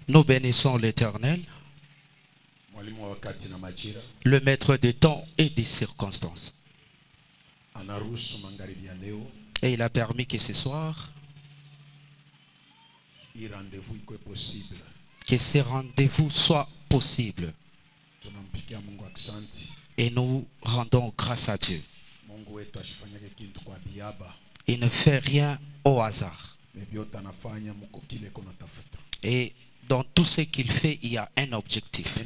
Nous bénissons l'Éternel, le maître des temps et des circonstances. Et il a permis que ce soir, que ces rendez-vous soient possibles. Et nous rendons grâce à Dieu. Il ne fait rien au hasard. Et dans tout ce qu'il fait, il y a un objectif.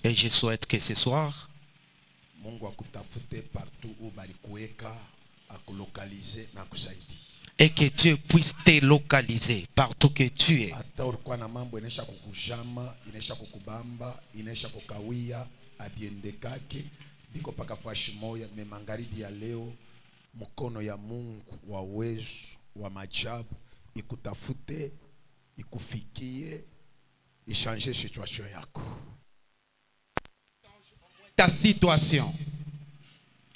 Et je souhaite que ce soir, et que Dieu puisse te localiser partout que tu es. Mkono ya Mungu wa uwezo wa majabu ikutafute, ikufikie, changer situation yako. Ta situation.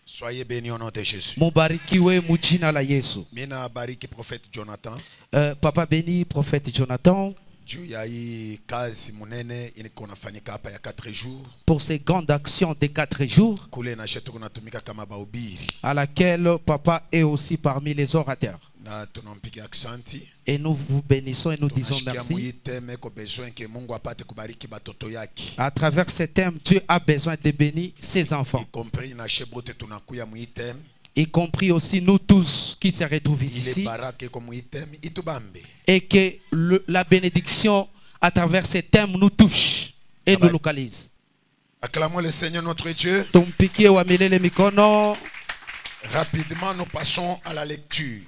Soyez bénis au nom de Jésus. Mubarikiwe mujina la Yesu. Mina bariki prophète Jonathan. Papa béni prophète Jonathan. Pour ces grandes actions de 4 jours, à laquelle papa est aussi parmi les orateurs. Et nous vous bénissons et nous disons merci. À travers ce thème, Dieu a besoin de bénir ses enfants. Y compris aussi nous tous qui se retrouvent ici. Et que la bénédiction à travers ces thèmes nous touche et nous localise. Acclamons le Seigneur notre Dieu. Rapidement, nous passons à la lecture.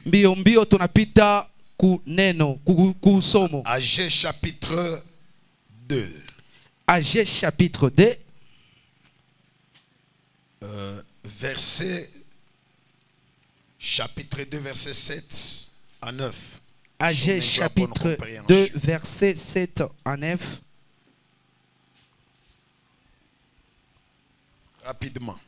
Agé chapitre 2. Agé chapitre 2. Chapitre 2, verset 7 à 9. Agé chapitre 2, verset 7 à 9. Rapidement.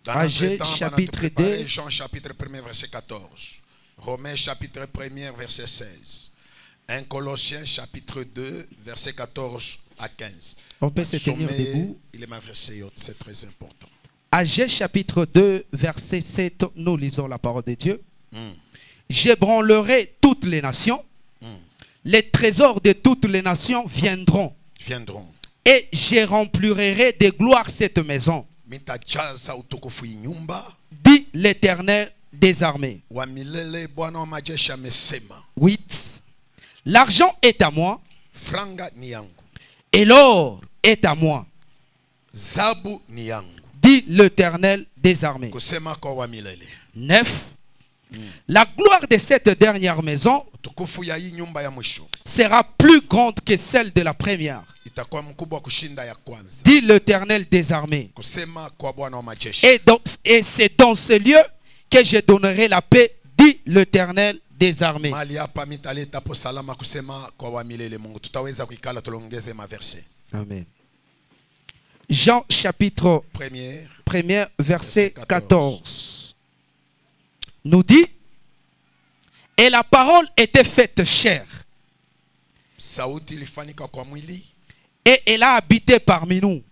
Agé chapitre 2. Jean chapitre 1, verset 14. Romains chapitre 1, verset 16. 1 Colossiens chapitre 2, verset 14 à 15. On peut se tenir debout. C'est très important. Agé chapitre 2, verset 7, nous lisons la parole de Dieu. J'ébranlerai toutes les nations. Les trésors de toutes les nations viendront. Et je remplirai de gloire cette maison. Dit l'Éternel des armées. 8. L'argent est à moi. Et l'or est à moi. Dit l'Éternel des armées. 9. La gloire de cette dernière maison sera plus grande que celle de la première. Dit l'Éternel des armées. Et c'est dans ce lieu que je donnerai la paix, dit l'Éternel des armées. Amen. Jean chapitre 1, verset 14 nous dit: et la parole était faite chair, et elle a habité parmi nous,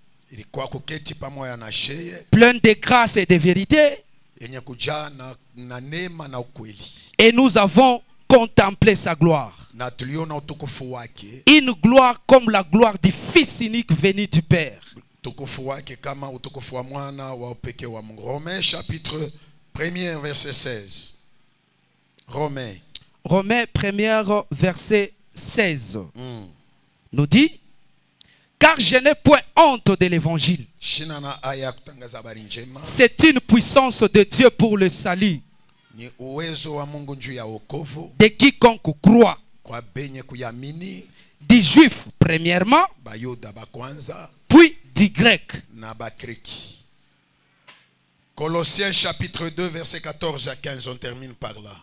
pleine de grâce et de vérité, et nous avons contemplé sa gloire, une gloire comme la gloire du Fils unique venu du Père. Romains chapitre 1, verset 16. Romains 1, verset 16 nous dit: car je n'ai point honte de l'évangile. C'est une puissance de Dieu pour le salut de quiconque croit, du juif premièrement, puis du grec. Colossiens chapitre 2, verset 14 à 15, on termine par là.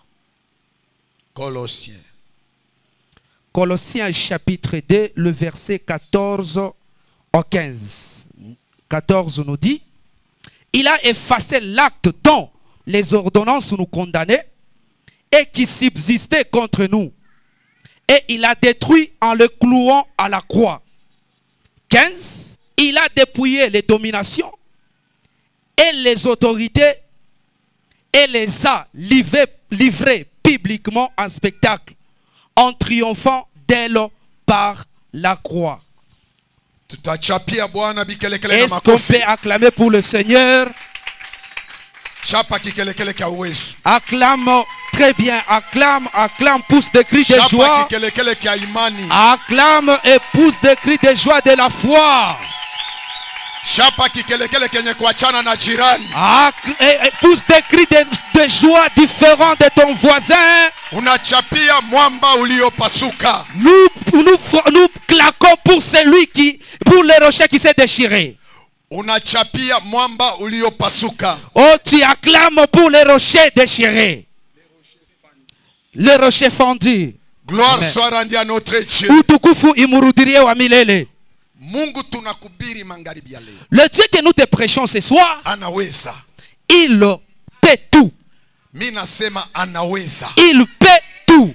Colossiens chapitre 2, le verset 14 au 15. 14 nous dit: il a effacé l'acte dont les ordonnances nous condamnaient et qui subsistaient contre nous. Et il a détruit en le clouant à la croix. 15. Il a dépouillé les dominations et les autorités et les a livrés publiquement en spectacle en triomphant d'elle par la croix. Est-ce qu'on peut acclamer pour le Seigneur? Acclame très bien, acclame, acclame, pousse des cris de joie. Acclame et pousse des cris de joie de la foi. Pousse des cris de joie différents de ton voisin. Nous claquons pour celui qui, pour le rocher qui s'est déchiré. Oh, tu acclames pour le rocher déchiré. Le rocher fendu. Gloire soit rendue à notre Dieu. Le Dieu que nous te prêchons ce soir, il peut tout. Il peut tout.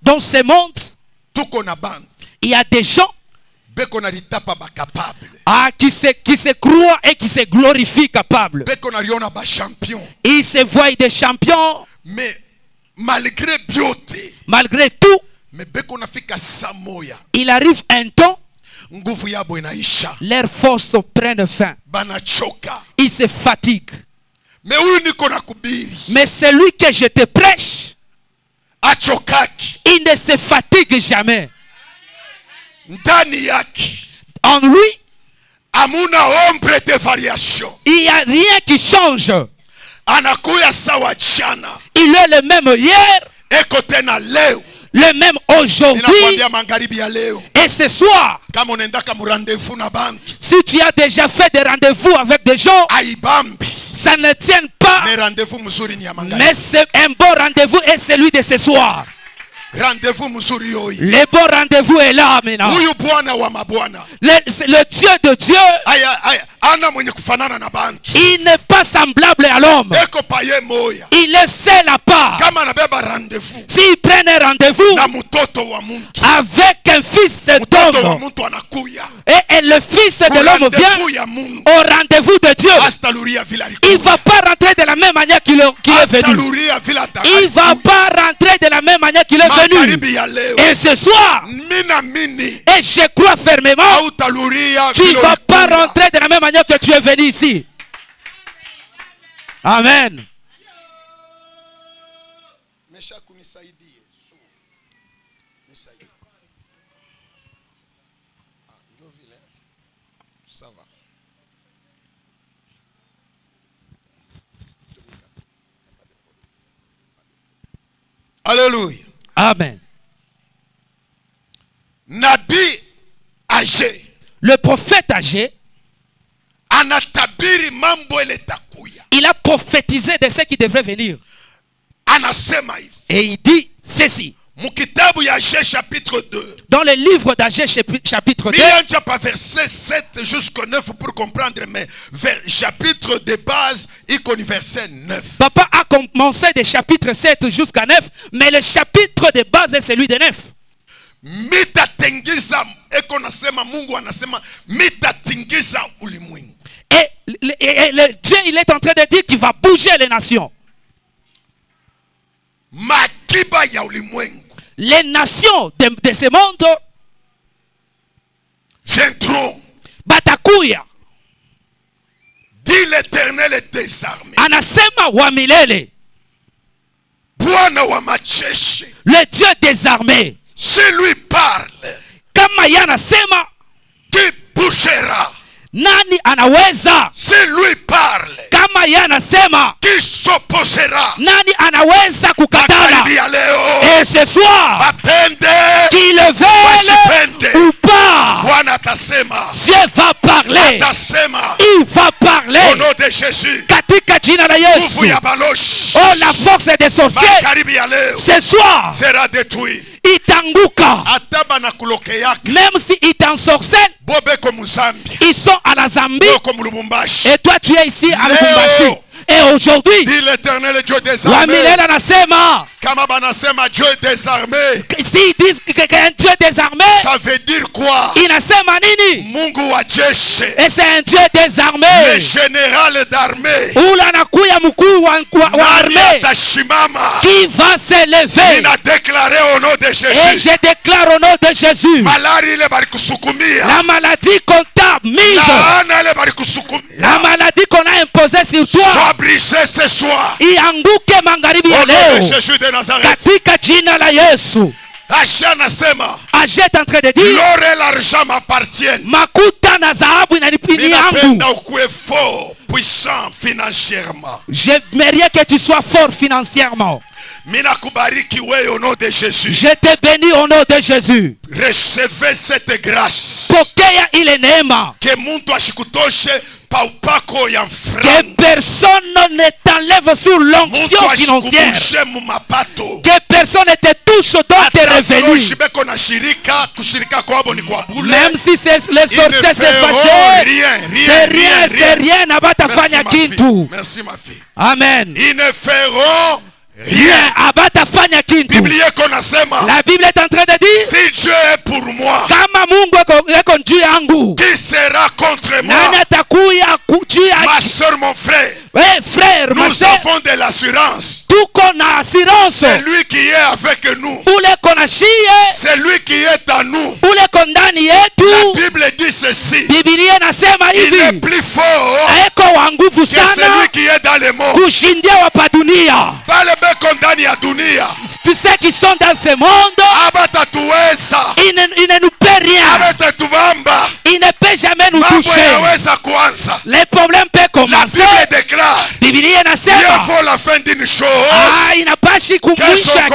Dans ce monde, il y a des gens qui se croient et qui se glorifient capables. Ils se voient des champions. Mais malgré tout, il arrive un temps, leurs forces prennent fin. Ils se fatiguent. Mais celui que je te prêche, il ne se fatigue jamais. En lui, il n'y a rien qui change. Il est le même hier, le même aujourd'hui et ce soir. Si tu as déjà fait des rendez-vous avec des gens, ça ne tient pas. Mais c'est un bon rendez-vous et celui de ce soir. Le bon rendez-vous est là maintenant. Le Dieu de Dieu, il n'est pas semblable à l'homme. Il est seul à part. S'il prenne un rendez-vous avec un fils d'homme et le fils de l'homme vient au rendez-vous de Dieu, il ne va pas rentrer de la même manière qu'il est venu. Il ne va pas rentrer de la même manière qu'il est venu. Et ce soir, et je crois fermement, tu ne vas pas rentrer de la même manière que tu es venu ici. Amen. Alléluia. Amen. Nabi âgé. Le prophète âgé, il a prophétisé de ce qui devrait venir. Et il dit ceci. Dans le livre d'Agé chapitre 2, verset 7 jusqu'au 9 pour comprendre, mais vers chapitre de base, il connaît verset 9. Papa a commencé des chapitres 7 jusqu'à 9, mais le chapitre de base est celui de 9. Et le Dieu, il est en train de dire qu'il va bouger les nations. Les nations de ce monde viendront. Batakuya. Dit l'Éternel est désarmé. Anasema wa milele. Le Dieu désarmé. Si lui parle, kama yanasema, qui bougera? Nani anaweza? Si lui parle, kama yanasema, qui s'opposera? Nani anaweza kukatala? Et ce soir, qu'il le veuille ou pas, Dieu va parler. Il va parler. Au nom de Jésus. Katika jina la Yesu. Oh, la force des sorciers ce soir sera détruit. Itanguka. Même si il t'ensorcelle, Ils sont à la Zambie. Et toi tu es ici à Lubumbashi. Et aujourd'hui, dit l'Éternel Dieu des armées, s'ils disent qu'un Dieu des armées, ça veut dire quoi? Mungu wa jeshi. Et c'est un Dieu des armées. Le général d'armée. Qui va s'élever. Au nom de Jésus. Et je déclare au nom de Jésus. La maladie qu'on t'a mise. La maladie qu'on a imposée sur toi. Brisé ce soir. Ianguke magharibi ya leo. Jésus de Nazareth. Katika jina la Yesu. Aje est en train de dire, l'or et l'argent m'appartiennent. Makuta na dhahabu inanipini yangu. Fort, puissant financièrement. J'aimerais que tu sois fort financièrement. Au nom de Jésus. Je te bénis au nom de Jésus. Recevez cette grâce. Pokea ile neema. Que muntu ashikutoshe paupako ya mfranga. Que personne ne t'enlève sur l'onction financière. Que personne ne te touche dans tes revenus. Même si les sorciers se fâchent, c'est rien, abatafanya kitu. Merci ma fille. Amen. Ils ne feront rien. Abatafanya kitu. La Bible est en train de dire, si Dieu est pour moi, kama Mungu eko juu yangu, qui sera contre moi? Nani atakuya juu ya ma soeur, mon frère. Frère, nous avons de l'assurance. C'est lui qui est avec nous. C'est lui qui est à nous. La Bible dit ceci. Il est plus fort que celui qui est dans le monde. Tu sais qu'ils sont dans ce monde. Il ne nous paie rien. Il ne peut jamais nous toucher. Les problèmes peuvent commencer. La Bible déclare. Biblia inasema il la fin d'une chose. Inapashi kumwisha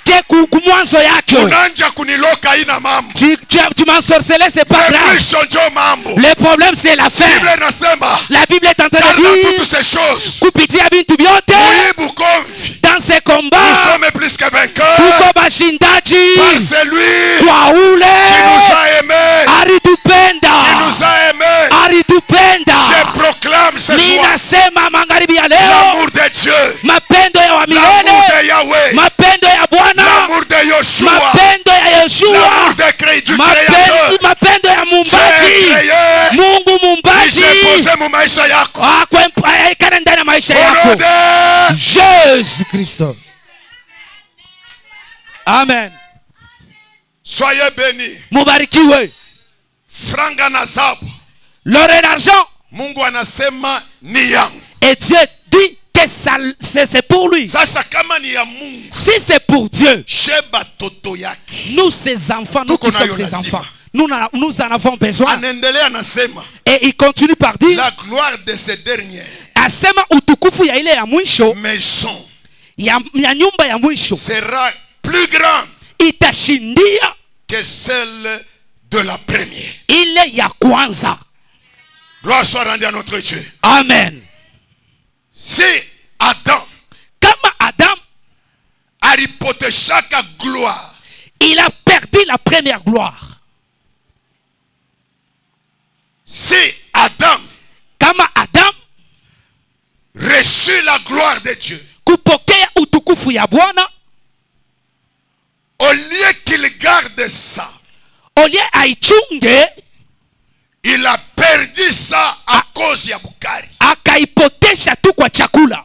kitu kumwanzo yake. Tu m'ensorceler, c'est pas grave. Le problème c'est la fin. La Bible est en train de dire kupitia bintu vyote dans ces combats nous sommes plus que vainqueurs tuko bashindaji par celui kwa ule qui nous a aimés. Aritupenda. Qui nous a aimés. Aritupenda. Je proclame ce soir ninasema magharibi ya leo l'amour de Dieu, mapendo ya milele, l'amour de Yahweh, mapendo ya Bwana, l'amour de Yoshua, mapendo ya Yoshua, l'amour de Créateur, mapendo ya Mumbaji, Mungu Mumbaji, akana ndani ya maisha yako. Jésus Christ. Amen. Soyez bénis. Mubarikiwe. Franga na zabu. L'or et l'argent. Mungu anasema ni yangu. Et Dieu dit que c'est pour lui. Sasa kama ni ya Mungu. Si c'est pour Dieu. Sheba toto yake. Nous ses enfants, nous qui sommes ses enfants. Nous en avons besoin. Anaendelea anasema. Et il continue par dire. La gloire de ces derniers. Asema utukufu ya ile ya mwisho. Maison. Ya nyumba ya mwisho. Sera plus grande. Itashindia. Que celle de la première. Ile ya kwanza. Gloire soit rendue à notre Dieu. Amen. Si Adam, kama Adam a ripoté chaque gloire, il a perdu la première gloire. Si Adam, kama Adam reçut la gloire de Dieu, kupokea utukufu ya Bwana, au lieu qu'il garde ça, au lieu aichunge, il a perdu ça à cause ya bukari. Akaipotesha tu kwa chakula.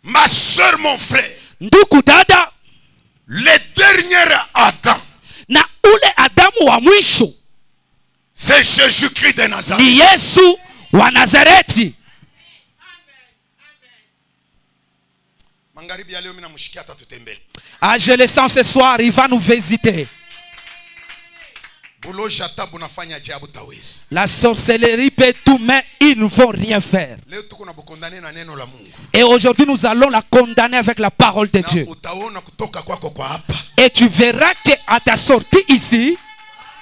Ma soeur, mon frère, ndugu dada, le dernier Adam, na ule Adamu wa mwisho, c'est Jésus-Christ de Nazareth. Ni Yesu wa Nazareti. Ah, je le sens ce soir, il va nous visiter. La sorcellerie peut tout, mais ils ne vont rien faire. Et aujourd'hui, nous allons la condamner avec la parole de Dieu. Et tu verras qu'à ta sortie ici,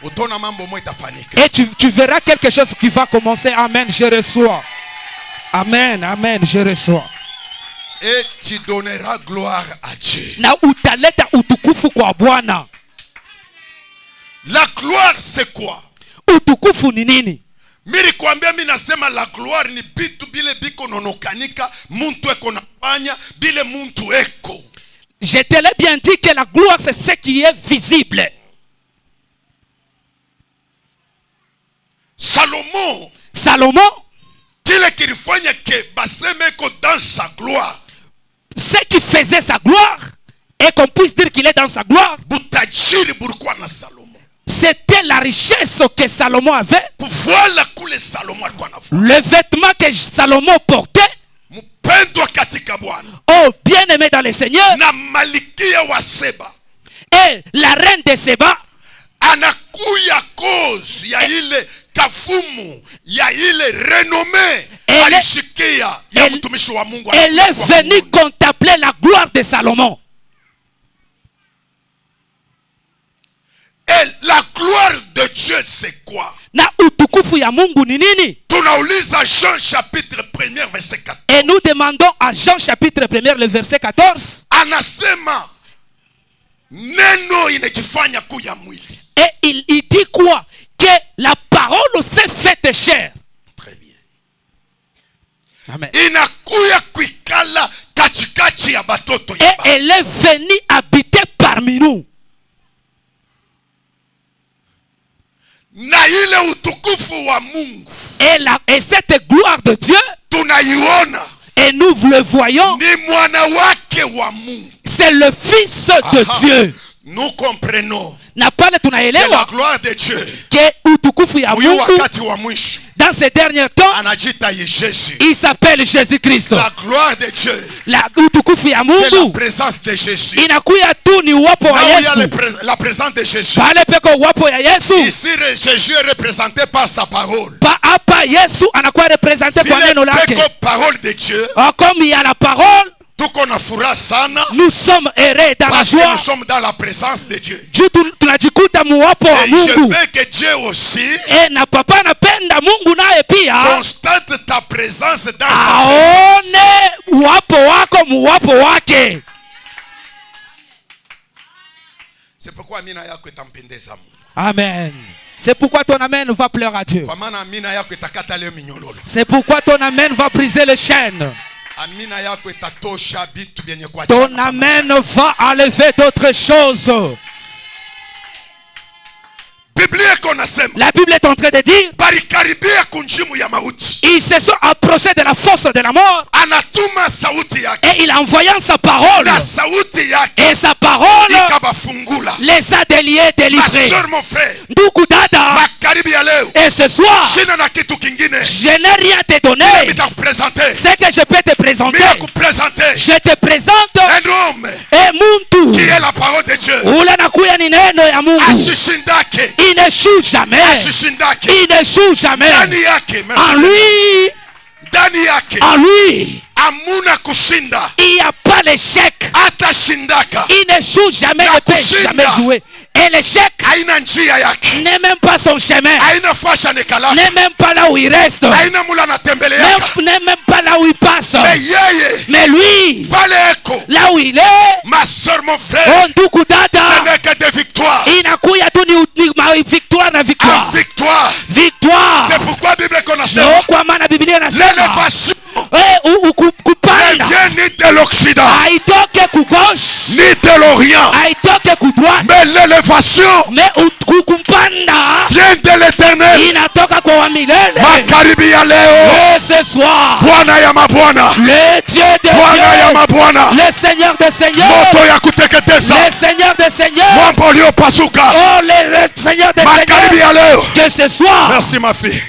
et tu verras quelque chose qui va commencer. Amen, je reçois. Amen, amen, je reçois. Et tu donneras gloire à Dieu. Na utaleta utukufu kwa Bwana. La gloire c'est quoi? Utukufu ni nini? Miri kuambia mimi nasema la gloire ni bitu bile biko nonokanika muntu eko nafanya bile muntu eko. Je te l'ai bien dit que la gloire c'est ce qui est visible. Salomon kile kilifanya ke baseme ko dans sa gloire. Ce qui faisait sa gloire et qu'on puisse dire qu'il est dans sa gloire. Butajiri burukwa na Salomon. C'était la richesse que Salomon avait. Le vêtement que Salomon portait. Oh, bien-aimé dans le Seigneur. Et la reine de Séba. Elle est venue contempler la gloire de Salomon. Et la gloire de Dieu c'est quoi? Na utukufu ya Mungu ni nini? Tunauliza Jean chapitre 1 verset 14. Et nous demandons à Jean chapitre 1 le verset 14. Anasema neno inajifanya kuya mwili. Et il dit quoi? Que la parole s'est faite chair. Très bien. Amen. Inakuya kuikala katikati ya batoto ya. Et elle est venue habiter parmi nous. Na ile utukufu wa Mungu. Et cette gloire de Dieu. Tunaiona. Et nous le voyons. Ni mwana wake wa Mungu. C'est le fils de Dieu. Nous comprenons. Na pale tunaelewa. La gloire de Dieu. Que utukufu ya Mungu. Wakati wa mwisho. Dans ces derniers temps, il s'appelle Jésus-Christ. La gloire de Dieu. La utukufu ya Mungu. C'est la présence de Jésus. Inakuya tu ni uwapo wa Yesu. La présence de Jésus. Pale peko uwapo ya Yesu. Ici Jésus est représenté par sa parole. Hapa Yesu anakuwa représenté kwa neno lake. Parole de Dieu. Comme il y a la parole. Nous sommes heureux dans la joie. Nous sommes dans la présence de Dieu. Et je veux que Dieu aussi constate ta présence dans sa présence. C'est pourquoi Amina yako itampendeza Mungu. Amen. C'est pourquoi ton amen va pleurer à Dieu. C'est pourquoi ton amen va briser les chaînes. Ton amen va enlever d'autres choses. La Bible est en train de dire ils se sont approchés de la force de la mort et il a envoyé sa parole et sa parole les a déliés, délivrés. Et ce soir je n'ai rien te donné. C'est que je peux te présenter. Je te présente un homme qui est la parole de Dieu. Il n'échoue jamais. Il n'échoue jamais. En lui, il n'y a pas l'échec. Il n'échoue jamais. Il ne peut jamais jouer. Et l'échec n'est même pas son chemin. N'est même pas là où il reste. N'est même pas là où il passe. Mais lui, là où il est, ma soeur, mon frère, ce n'est que des victoires. Victoire. C'est pourquoi la Bible connaît l'élévation. Ne vient ni de l'Occident, ni de l'Orient, mais l'élévation vient de l'Éternel. Ce soir, le Dieu de Dieu, le Seigneur des Seigneurs, le Seigneur des Seigneurs, oh le Seigneur des Seigneurs, que ce soir. Merci ma fille.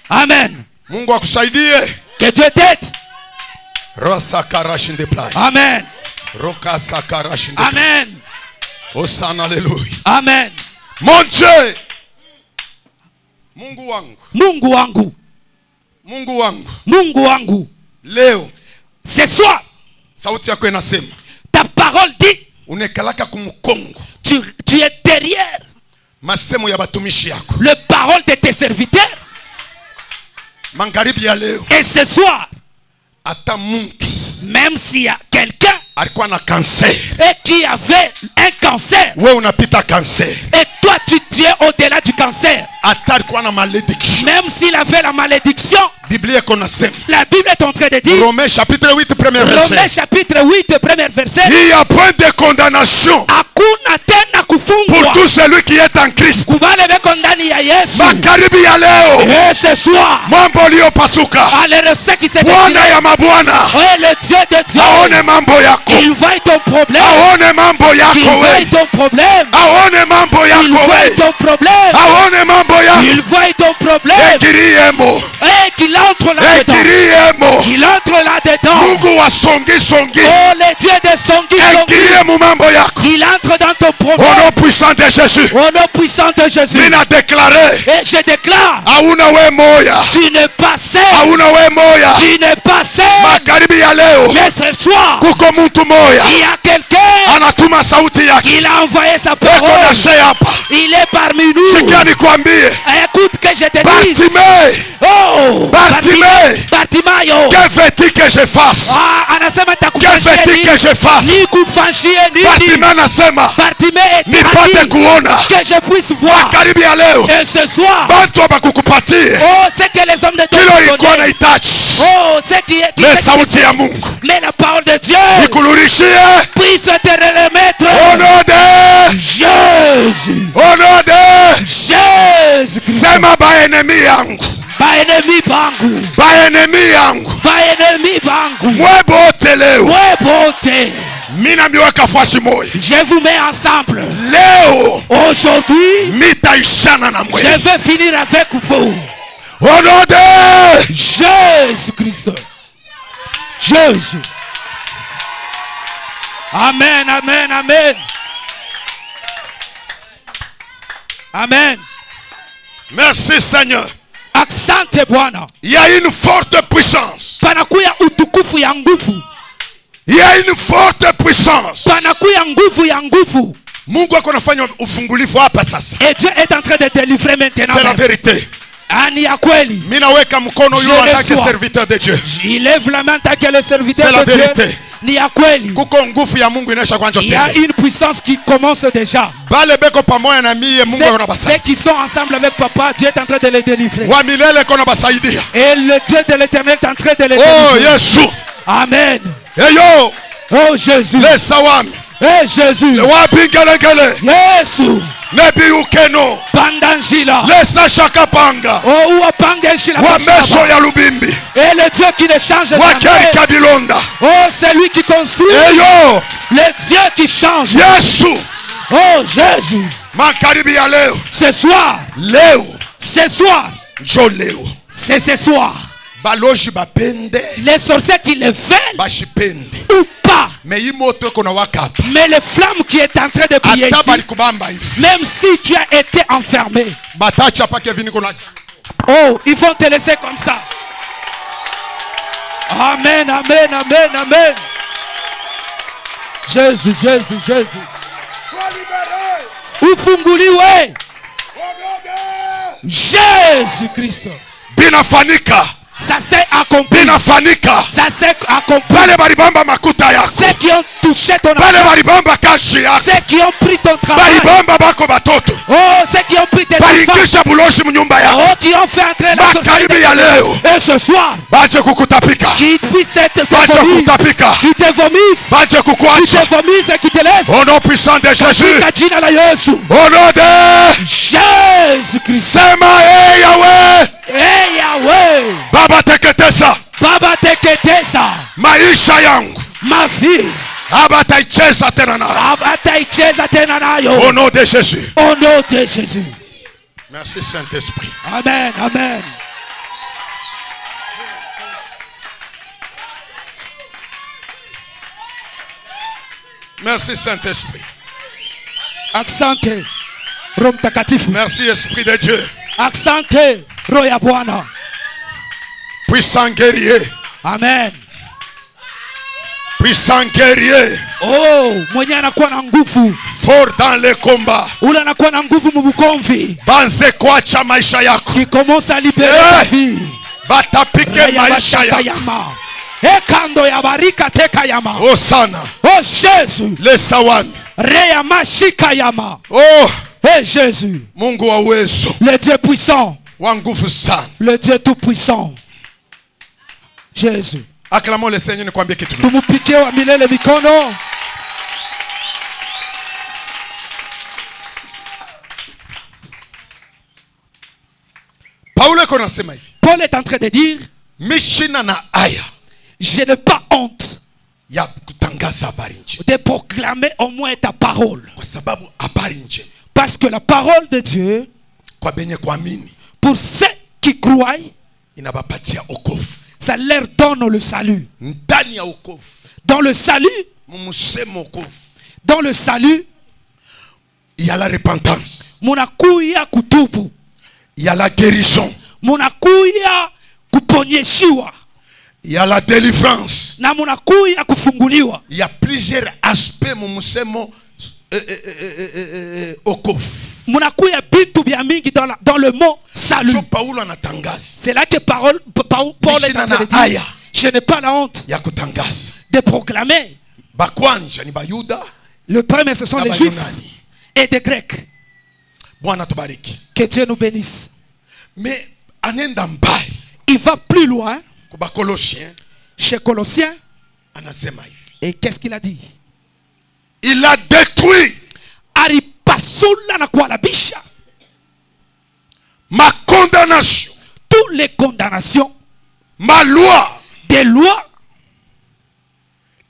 Amen. Mungu akusaidie. Que Dieu t'aide. Amen. Amen. Hosanna, alléluia. Amen. Mon Dieu. Mungu wangu. Mungu wangu. Mungu wangu. Mungu wangu. Leo. Ce soir. Sauti yako inasema. Ta parole dit. Unekalaka kumukongo. Tu es derrière. Masemo ya batumishi yako. Le parole de tes serviteurs. Mangaribi ya leo. Et ce soir. Ata muntu. Même s'il y a quelqu'un alikuwa na cancer et qui avait un cancer wewe unapita cancer et Toi, tu es au-delà du cancer. Même s'il avait la malédiction, la Bible est en train de dire, Romains chapitre 8, premier verset. Romains chapitre 8, premier verset. Il n'y a point de condamnation pour tout celui qui est en Christ. Et ce soir, le qui s'est le Dieu de Dieu, il voit ton problème. Il voit ton problème. Il voit ton problème. Il voit ton problème. Et qu'il entre là-dedans. Il entre là-dedans. Oh, le Dieu de Songi. Il entre dans ton problème. Au nom puissant de Jésus. Au nom puissant de Jésus. Il a déclaré. Et je déclare. Tu n'es pas seul. Tu n'es pas seul. Mais ce soir, il y a quelqu'un. Il a envoyé sa parole. Il est parmi nous. Écoute que je te dise. Oh, Bartimayo. Que veux-tu que je fasse? Que veux-tu que je fasse? Que je puisse voir. Et ce soir, oh, c'est que les hommes de Dieu oh, c'est qui est mais la parole de Dieu puisse te remettre au nom de Jésus. Au nom de Jésus. Sema baenemi yangu. Baenemi bangu. Baenemi yangu. Baenemi bangu. Mwebote leo. Mwebote. Mina miweka fasi moja. Je vous mets ensemble. Leo. Aujourd'hui. Mitaishana na mwe. Je vais finir avec vous. Au nom de Jésus Christ. Jésus. Amen, amen, amen. Amen. Merci Seigneur. Asante Bwana. Il y a une forte puissance. Panakuya utukufu ya nguvu. Il y a une forte puissance. Panakuya nguvu ya nguvu. Mungu ako nafanya ufungulifu hapa sasa. Et Dieu est en train de délivrer maintenant. C'est la vérité. Ani ya kweli. Mina weka mkono yule en tant que serviteur de Dieu. Il lève la main en tant que le serviteur de Dieu. C'est la vérité. Ni ya kweli. Kuko nguvu ya Mungu inaisha kwanza tena. Il y a une puissance qui commence déjà. Bale beko pamoja na mie Mungu anabasaidia. Ceux qui sont ensemble avec papa, Dieu est en train de les délivrer. Wa milele kona basaidia. Et le Dieu de l'Éternel est en train de les délivrer. Oh Yesu. Amen. Hey yo. Oh Jésus. Le sawami. Eh Jésus. Le wapingelengele. Yesu. Nebi ukeno. Pandanjila. Le sashakapanga. Oh uapangeshila. Wa meso ya lubimbi. Et le Dieu qui ne change jamais. Wa kabilonda. Oh c'est lui qui construit. Hey yo. Le Dieu qui change. Yesu. Oh Jésus. Makaribi ya leo. Ce soir. Leo. Ce soir. Njo leo. C'est ce soir. Baloji bapende. Les sorciers qui le veulent. Bashipende. Ou pas. Mais le flamme qui est en train de briller ici, même si tu as été enfermé, oh, ils vont te laisser comme ça. Amen, amen, amen, amen. Jésus, Jésus, Jésus. Sois libéré. Ufunguliwe. Jésus Christ. Binafanika. Ça s'est accompli. Ça s'est accompli. Ceux qui ont touché ton argent. Ceux qui ont pris ton travail. Oh, ceux qui ont pris tes enfants. Oh, qui ont fait entrer la société. Et ce soir, qu'ils puissent être vomis. Qu'ils te vomissent. Qu'ils te vomissent et qu'ils te laissent. Au nom puissant de Jésus. Au nom de Jésus Christ. Hey Yahweh. Baba teketesa. Baba teketesa. Maisha yangu. Ma vie. Abataicheza tena nayo. Abataicheza tena nayo. Au nom de Jésus. Au nom de Jésus. Merci Saint-Esprit. Amen, amen. Merci Saint-Esprit. Asante Roho Mtakatifu. Merci Esprit de Dieu. Asante Roho ya Bwana. Puissant guerrier. Amen. Puissant guerrier. Oh, mwenye anakuwa na nguvu. Fort dans le combat. Ule anakuwa na nguvu mbukomvi. Banze kuacha maisha yako. Qui commence à libérer ta vie. Batapike maisha yako. Ekando ya barika teka yama. Oh sana. Oh Jésus. Le sawami. Reya mashika yama. Oh. Et Jésus, le Dieu puissant, le Dieu tout puissant. Jésus. Acclamons le Seigneur. Tumupikie wa milele mikono. Paul est en train de dire, je n'ai pas honte de proclamer au moins ta parole. Parce que la parole de Dieu, pour ceux qui croient, ça leur donne le salut. Dans le salut, il y a la repentance. Il y a la guérison. Il y a la délivrance. Il y a plusieurs aspects dans le mot salut. C'est là que Paul est en train de dire, je n'ai pas la honte de proclamer. Le premier, ce sont les Juifs et des Grecs. Que Dieu nous bénisse. Mais il va plus loin chez Colossiens. Et qu'est-ce qu'il a dit? Il a détruit ma condamnation. Toutes les condamnations. Ma loi. Des lois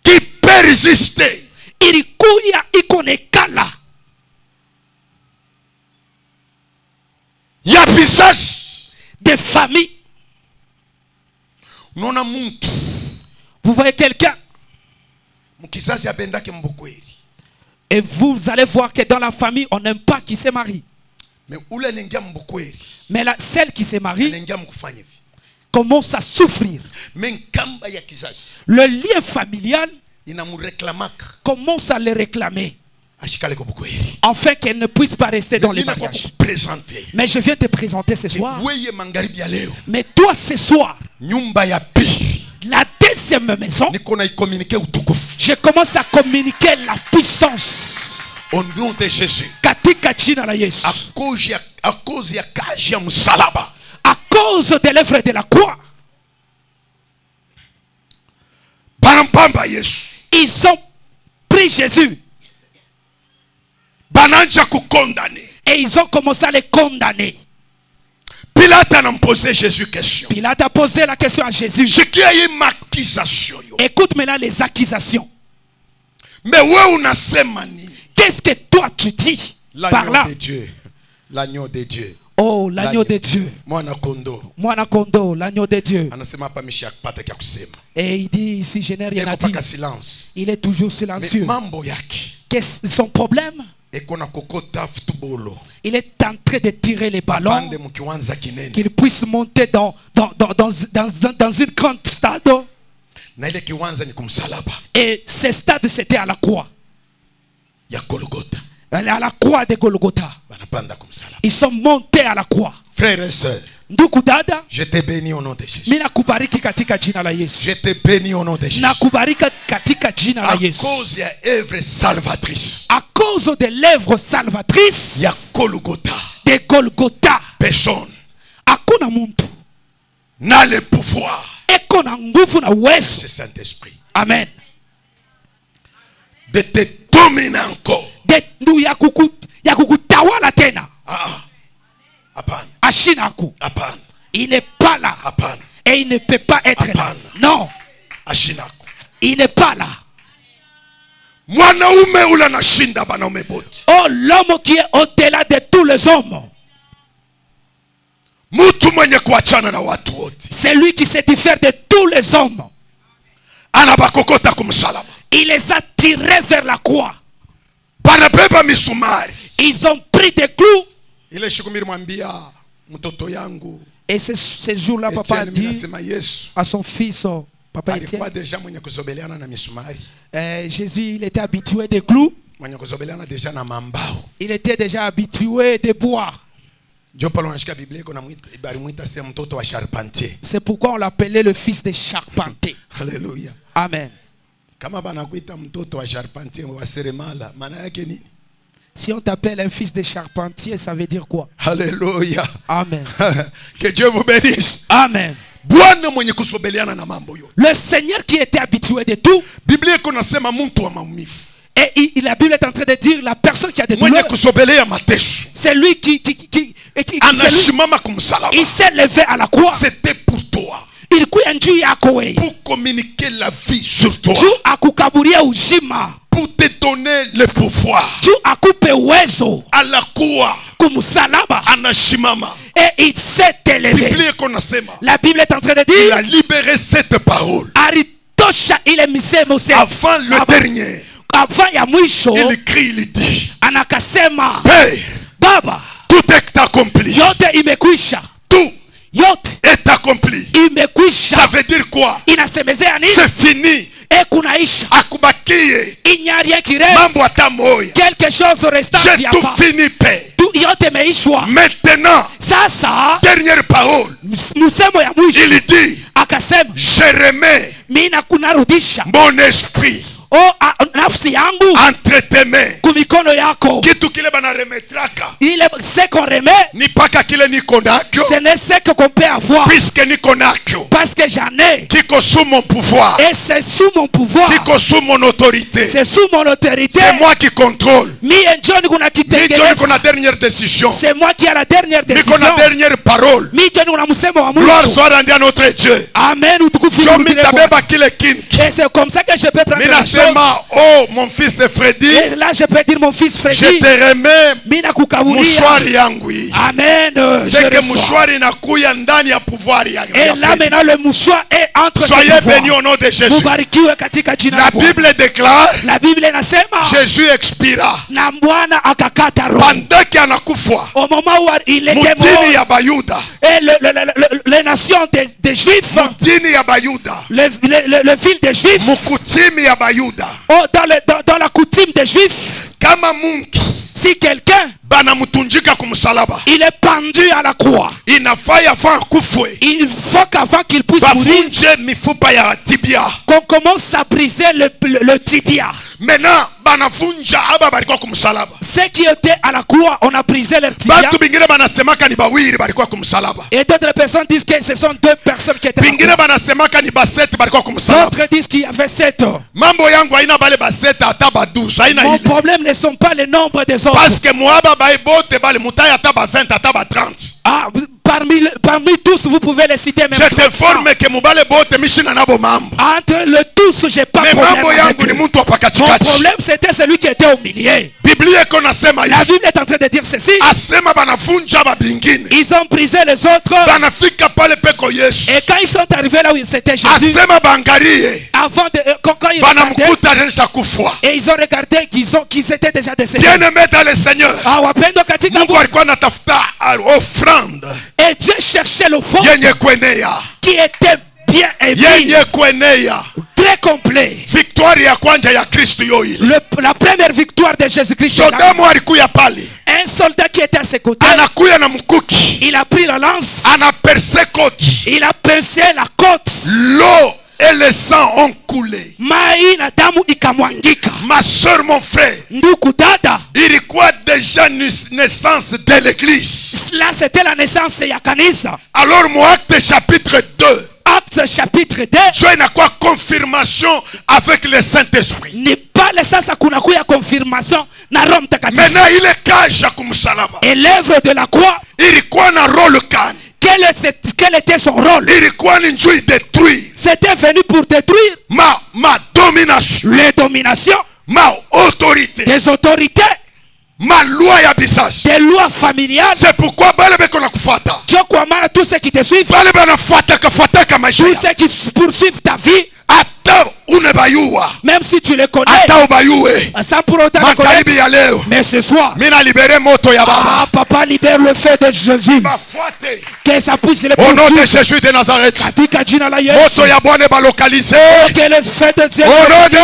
qui persistaient. Il y a visage des familles. Vous voyez quelqu'un et vous allez voir que dans la famille on n'aime pas qui se marie. Mais celle qui se marie commence à souffrir. Le lien familial commence à le réclamer, afin qu'elle ne puisse pas rester dans les mariages. Mais je viens te présenter ce soir. Mais toi ce soir, la deuxième maison, je commence à communiquer la puissance. Au nom de Jésus. À cause de l'œuvre de la croix. Ils ont pris Jésus. Et ils ont commencé à les condamner. Pilate a posé Jésus question. Pilate a posé la question à Jésus. Écoute maintenant les accusations. Mais où qu'est-ce que toi tu dis par là? L'agneau de Dieu. Oh, l'agneau de Dieu. Mwana kondo, l'agneau de Dieu. Et il dit ici, je n'ai rien à dire. Il est toujours silencieux. Qu'est-ce son problème? Il est en train de tirer les ballons, qu'il puisse monter dans une grande stade. Et ce stade, c'était à la croix. À la croix de Golgotha. Ils sont montés à la croix. Frères et sœurs, je te bénis au nom de Jésus. Je te bénis au nom de Jésus. À cause de l'œuvre salvatrice. À cause de l'œuvre salvatrice. Il y a Golgotha. De Golgotha. Personne n'a le pouvoir. Ce Saint-Esprit. Amen. De te dominer encore. Il n'est pas là. Et il ne peut pas être là. Non. Il n'est pas là. Oh, l'homme qui est au-delà de tous les hommes. C'est lui qui se diffère de tous les hommes. Il les a tirés vers la croix. Ils ont pris des clous. Et ce jour-là, papa a dit à son fils, papa Étienne, Jésus, il était habitué des clous. Il était déjà habitué des bois. C'est pourquoi on l'appelait le fils des charpentiers. Alléluia. Amen. Si on t'appelle un fils de charpentier, ça veut dire quoi? Alléluia. Amen. Que Dieu vous bénisse. Amen. Le Seigneur qui était habitué de tout. Et la Bible est en train de dire la personne qui a des douleurs, c'est lui qui il s'est levé à la croix. C'était pour toi. Pour communiquer la vie sur toi. Pour te donner le pouvoir. À la croix. Et il s'est élevé. La Bible est en train de dire, il a libéré cette parole. Avant le dernier. Il crie, il dit, Père, Baba, tout est accompli. Tout est accompli. Ça veut dire quoi? C'est fini. Quelque chose restant. J'ai tout fini, Père. Maintenant, dernière parole. Il dit, je remets mon esprit entre tes mains. Kitu kile bana remetraka. Ce qu'on remet, ni paka kile niko nakyo. Ce n'est ce qu'on peut avoir. Puisque niko nakyo. Parce que j'en ai. Kiko sous mon pouvoir. Et c'est sous mon pouvoir. Kiko sous mon autorité. C'est sous mon autorité. C'est moi qui contrôle. Mi John kuna kitengeneza. Mi John kuna dernière décision. C'est moi qui a la dernière décision. Mi kuna dernière parole. Mi John kuna musemo wa mwisho. Gloire soit rendue à notre Dieu. Amen. Utukufu. Je mitabeba kile kintu. Et c'est comme ça que je peux prendre la chose. Oh mon fils Freddy. Et là je peux dire mon fils Freddy. Je te remets mouchoir yangu. Amen. C'est que mouchoir inakuya ndani ya pouvoir ya. Et là maintenant le mouchoir est entre. Soyez bénis au nom de Jésus. Mubarikiwe katika jina la Bwana. La Bible déclare. La Bible inasema. Jésus expira. Na Bwana akakata roho. Pendant qu'il anakufa. Au moment où il était mort. Mutini ya Bayuda. Et les nations des Juifs. Mutini ya Bayuda. Le fil des Juifs. Mukutimi ya Bayuda. Oh, dans la coutume des Juifs. Kama muntu. Si quelqu'un il est pendu à la croix, il faut qu'avant qu'il puisse mourir, qu'on commence à briser le tibia. Maintenant, ceux qui étaient à la croix, on a brisé leur tibia. Et d'autres personnes disent que ce sont deux personnes qui étaient à la croix. D'autres disent qu'il y avait 7. Mon problème ne sont pas les nombres des autres. Parce que moi, ah, parmi tous, vous pouvez les citer même. Je te forme que entre le tous, j'ai pas de problème. Mon problème, c'était celui qui était au milieu. La Bible est en train de dire ceci. Ils ont brisé les autres. Et quand ils sont arrivés là où c'était Jésus, avant de, quand ils regardaient, et ils ont regardé qu'ils étaient déjà décédés. Bien-aimé dans le Seigneur, et Dieu cherchait le fond qui était bien aimé, très complet. La première victoire de Jésus-Christ. Un soldat qui était à ses côtés, il a pris la lance, il a percé la côte. L'eau et le sang ont coulé. Ma soeur, mon frère, il croit déjà naissance de l'église. Là, c'était la naissance de kanisa. Alors, moi, acte chapitre 2. Acte chapitre 2. Dieu n'a quoi confirmation avec le Saint-Esprit. N'est pas le sens à kunakuya confirmation na Rome takatifu. Maintenant, il est caché à kumsalaba. Et l'œuvre de la croix. Il croit dans le rôle can. Quel était son rôle? Il croit qu'il détruire. C'était venu pour détruire ma domination. Les dominations. Ma autorité. Des autorités. Ma loi ya bisasi. Des lois familiales. C'est pourquoi tous ceux qui te suivent, tous ceux qui poursuivent ta vie, même si tu les connais, sans pour autant les connaître, mais ce soir, papa libère le feu de Jésus, que ça puisse les poursuivre. Au nom de Jésus de Nazareth, que le feu de Dieu, au nom de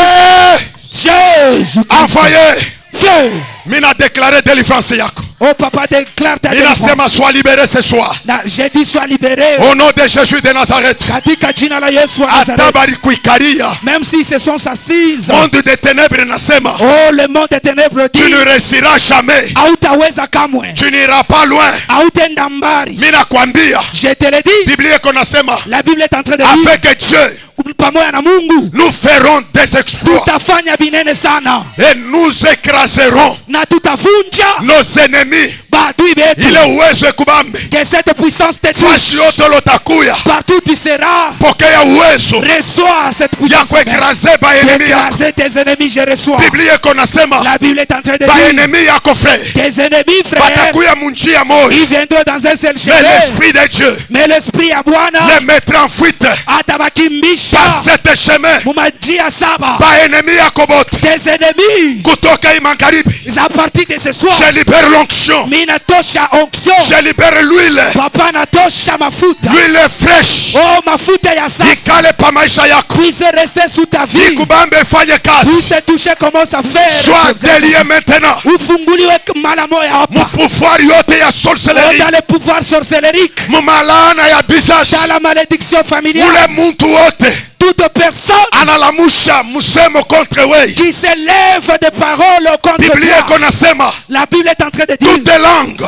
Jésus, envoyé, feu, mina déclaré délivrance yako. Oh papa, déclare ta délivrance. Inasema sois libéré ce soir. J'ai dit sois libéré. Au nom de Jésus de Nazareth. Katika jina la Yesu wa Nazareth. Atabari kuikaria. Même s'ils se sont assis. Monde des ténèbres nasema. Oh le monde des ténèbres dit. Tu ne réussiras jamais. Hautaweza kamwe. Tu n'iras pas loin. Hautenda mbali. Mimi nakwambia. Je te le dis. Biblia konasema. La Bible est en train de dire. Avec Dieu. Pamoja na Mungu. Nous ferons des exploits. Tutafanya binene sana. Et nous écraserons. Na tutavunja. Nos ennemis. Badui betu. Ile uwezo ekubambe. Que cette puissance te touche. Fashi yote lotakuya. Partout tu seras. Pokea uwezo. Reçois cette puissance. Ya kuekraser ba ennemis yako. Écraser tes ennemis, je reçois. Biblia konasema. La Bible est en train de dire. Ba ennemis yako frère. Tes ennemis frère. Batakuya munjia moja. Ils viendront dans un seul chemin. Mais l'esprit de Dieu. Mais l'esprit ya Bwana. Les mettra en fuite. Atabakimbisha. Par cet chemin. Mumajia saba. Ba ennemis yako bote. Tes ennemis. Kutoka magharibi. À partir de ce soir. Je libère l'onction. Minatosha onction. Je libère l'huile. Papa natosha mafuta. L'huile fraîche. Oh mafuta ya sasa. Ikale pa maisha yako. Puisse rester sous ta vie. Ikubambe fanye kazi. Puisse te toucher, commence à faire. Sois délié maintenant. Ufunguliwe malamo ya hapa. Mu pouvoir yote ya sorcellerie. Dans le pouvoir sorcellerique. Mu malana ya business. Dans la malédiction familiale. Ule muntu wote. Toute personne analamusha musemo contre wewe qui s'élève de paroles contre Biblia toi. Konasema. La Bible est en train de dire Toutes les langues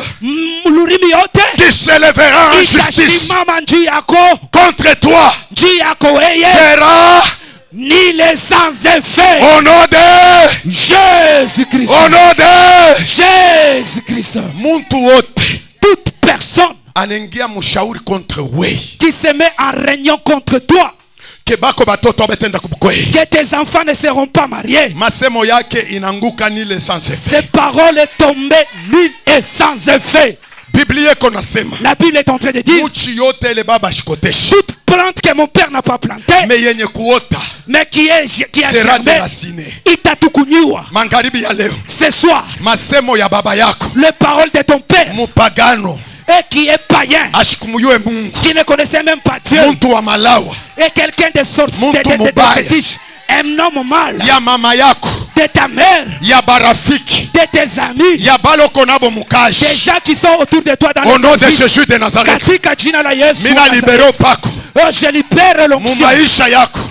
qui s'élèveront en justice contre toi sera ni les sans effet. Au nom de Jésus-Christ. Au nom de Jésus-Christ. Muntu wote. Toute personne anengia mushauri contre wewe qui se met en réunion contre toi. Que tes enfants ne seront pas mariés. Masemo yake inanguka ni le sans effet. Ces paroles est tombée nulle et sans effet. Biblia konasema. La Bible est en train de dire. Toute plante que mon père n'a pas plantée. Mais qui a germé. Itatukunyiwa. Magharibi ya leo. Ce soir. Masemo ya baba yako. Les paroles de ton père. Mupagano. Et qui est païen, qui ne connaissait même pas Dieu, et quelqu'un de sorcier, de fétiche, un homme mal, de ta mère, de tes amis, des gens qui sont autour de toi dans le nom de Jésus de Nazareth. Oh, je libère l'onction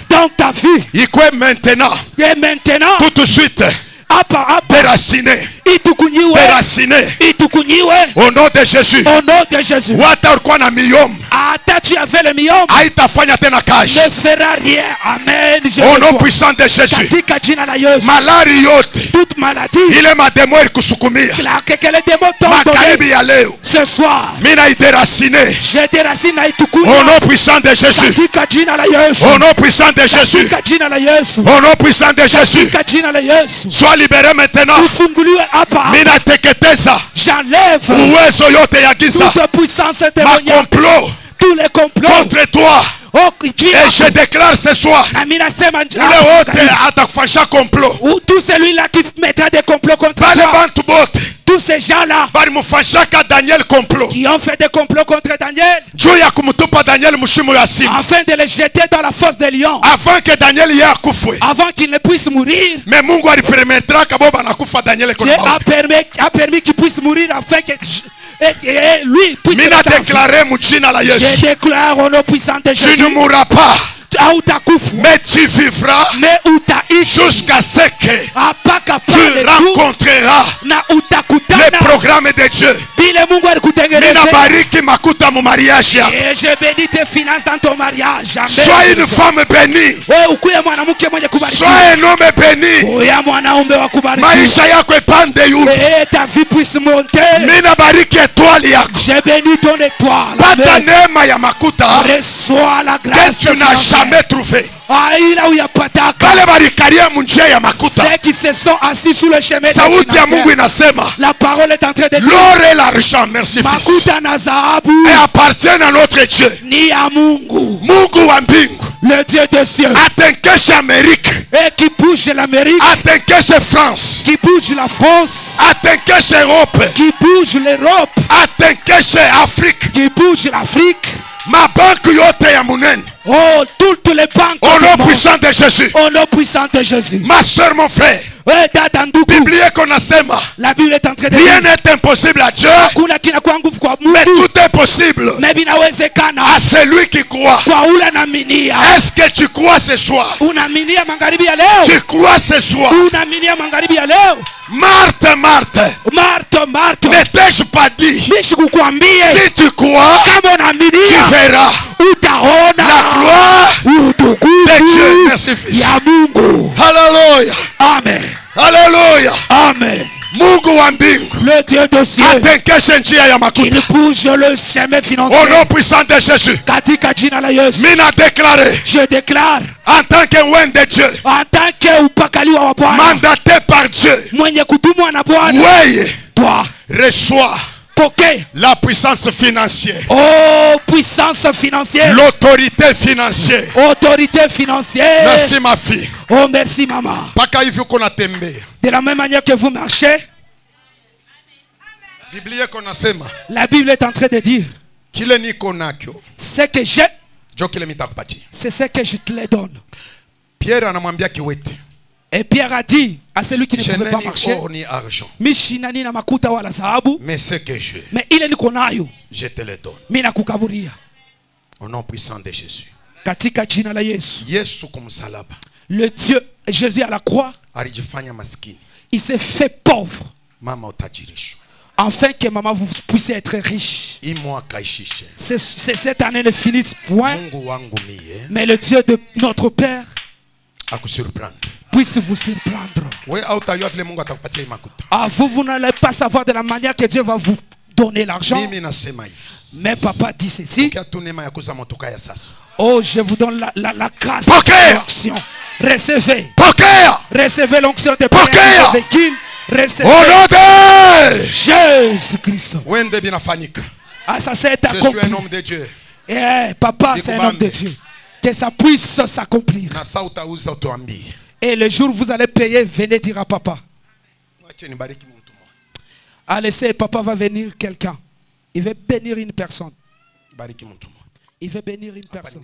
dans ta vie. Et maintenant, tout de suite, déraciné. Au nom de Jésus. Au nom de Jésus. Tu avais le myome. Ne fera rien. Amen. Au nom puissant de Jésus. Malari yote. Toute maladie. Il est ma démon kusukumia. Que les démons tombent. Ce soir. Mina déraciné. Je déracine au nom puissant de Jésus. Au nom puissant de Jésus. Au nom puissant de Jésus. Sois libéré maintenant. Mina teketeza. J'enlève uwezo yote ya giza. Toute puissance ma complot. Tous les complots contre toi. Et je déclare ce soir. Tout celui-là qui mettra des complots contre toi. Tous ces gens-là qui ont fait des complots contre Daniel afin de les jeter dans la fosse des lions, avant qu'il ne puisse mourir. Mais Dieu a permis qu'il puisse mourir afin que et lui puisse déclaré je déclare au nom puissant de Jésus. Tu ne mourras pas. Mais tu vivras jusqu'à ce que tu rencontreras le programme de Dieu. Et je bénis tes finances dans ton mariage. Sois une femme bénie. Sois un homme béni. Maisha yako epande yule. Ta vie puisse monter. Je bénis ton étoile. Reçois la grâce que tu n'as jamais trouvé. Ceux qui se sont assis sous le chemin de la parole est en train de dire l'or et l'argent, merci fils, et appartiennent à notre Dieu. Mungu wa mbingu, le Dieu des cieux, atenkeshe Amérique, et qui bouge l'Amérique, atenkeshe France, qui bouge la France, atenkeshe Europe, qui bouge l'Europe, atenkeshe Afrique, qui bouge l'Afrique. Ma banque yote ya munene. Oh, toutes les banques. Au nom puissant de Jésus. Au nom puissant de Jésus. Ma soeur, mon frère. La Bible est en train de dire. Rien n'est impossible à Dieu. Mais tout est possible à celui qui croit. Est-ce que tu crois ce soir? Tu crois ce soir? Marthe, ne t'ai-je pas dit? Si tu crois, tu verras la gloire de Dieu. Merci, fils. Alléluia. Amen. Alléluia. Amen. Mungu wa mbingu, le Dieu de ciel, atenkeshe njia ya makuta. Il bouge le chemin financier. Au nom puissant de Jésus, katika jina la Yesu, mina déclaré, je déclare, en tant que oint de Dieu, en tant que upakaliwa wa Bwana, mandaté par Dieu, mwenye kutumwa na Bwana, weye, toi, reçois la puissance financière. Oh, puissance financière. L'autorité financière. Autorité financière. Merci ma fille. Oh, merci maman. De la même manière que vous marchez, la Bible est en train de dire, ce que j'ai, c'est ce que je te le donne. Et Pierre a dit à celui qui ne pouvait pas marcher, mais ce que j'ai, je te le donne. Au nom puissant de Jésus. Le Dieu, Jésus à la croix, il s'est fait pauvre. Afin que maman vous puissiez être riche. Cette année ne finisse point. Mais le Dieu de notre Père puisse vous surprendre. Vous n'allez pas savoir de la manière que Dieu va vous donner l'argent. Mais papa dit ceci. Oh, je vous donne la grâce de l'onction. Recevez. Recevez l'onction de prière. Recevez. Au nom de Jésus-Christ. Ah, ça c'est accompli. Je suis un homme de Dieu. Eh, papa, c'est un homme de Dieu. Que ça puisse s'accomplir. Et le jour où vous allez payer, venez dire à papa. Allez, papa va venir quelqu'un. Il va bénir une personne. Il va bénir une personne.